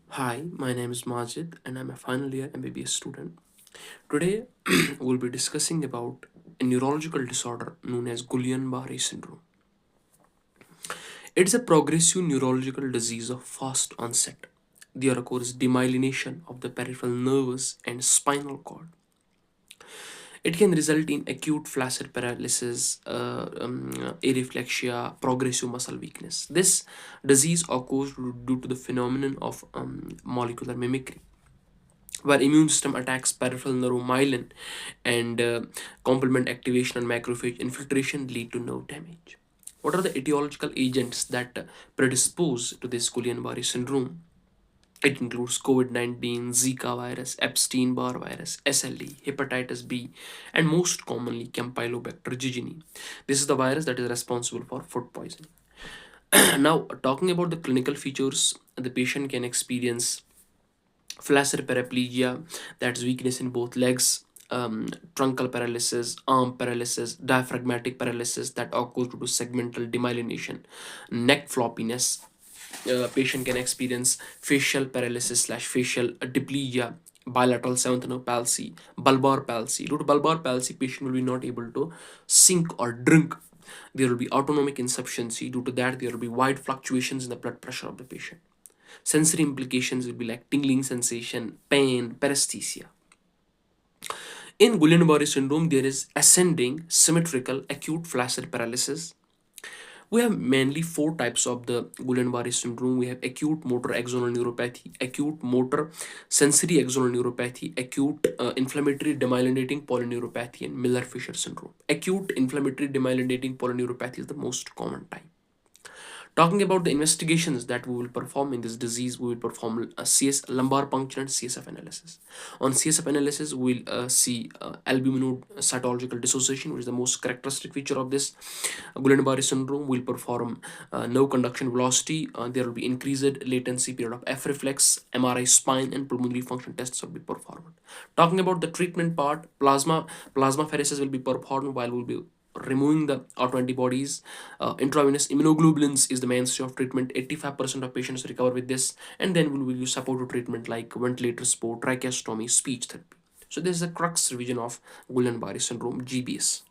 Hi, my name is Majid and I'm a final year MBBS student. Today we'll be discussing about a neurological disorder known as Guillain-Barre syndrome. It's a progressive neurological disease of fast onset. There occurs demyelination of the peripheral nerves and spinal cord. It can result in acute flaccid paralysis, areflexia, progressive muscle weakness. This disease occurs due to the phenomenon of molecular mimicry, where immune system attacks peripheral neuromyelin and complement activation and macrophage infiltration lead to nerve damage. What are the etiological agents that predispose to this Guillain-Barre syndrome? It includes COVID-19, Zika virus, Epstein-Barr virus, SLE, hepatitis B, and most commonly Campylobacter jejuni. This is the virus that is responsible for food poisoning. Now, talking about the clinical features, the patient can experience flaccid paraplegia, that's weakness in both legs, truncal paralysis, arm paralysis, diaphragmatic paralysis that occurs due to segmental demyelination, neck floppiness. Patient can experience facial paralysis slash facial diplegia, bilateral seventh nerve palsy, bulbar palsy. Due to bulbar palsy, patient will be not able to sink or drink. There will be autonomic insufficiency. Due to that, there will be wide fluctuations in the blood pressure of the patient. Sensory implications will be like tingling sensation, pain, paresthesia. In Guillain-Barre syndrome, there is ascending symmetrical acute flaccid paralysis. We have mainly four types of the Guillain-Barre syndrome. We have acute motor axonal neuropathy, acute motor sensory axonal neuropathy, acute inflammatory demyelinating polyneuropathy, and Miller-Fisher syndrome. Acute inflammatory demyelinating polyneuropathy is the most common type. Talking about the investigations that we will perform in this disease, we will perform a CS lumbar puncture and CSF analysis. On CSF analysis, we'll see albumin cytological dissociation, which is the most characteristic feature of this Guillain-Barre syndrome. We'll perform nerve conduction velocity. There will be increased latency period of F reflex, MRI spine, and pulmonary function tests will be performed. Talking about the treatment part, plasmapheresis will be performed while we'll be removing the autoantibodies. Intravenous immunoglobulins is the mainstay of treatment. 85% of patients recover with this, and then we will use supportive treatment like ventilator support, tracheostomy, speech therapy. So this is a crux revision of Guillain-Barre syndrome (GBS).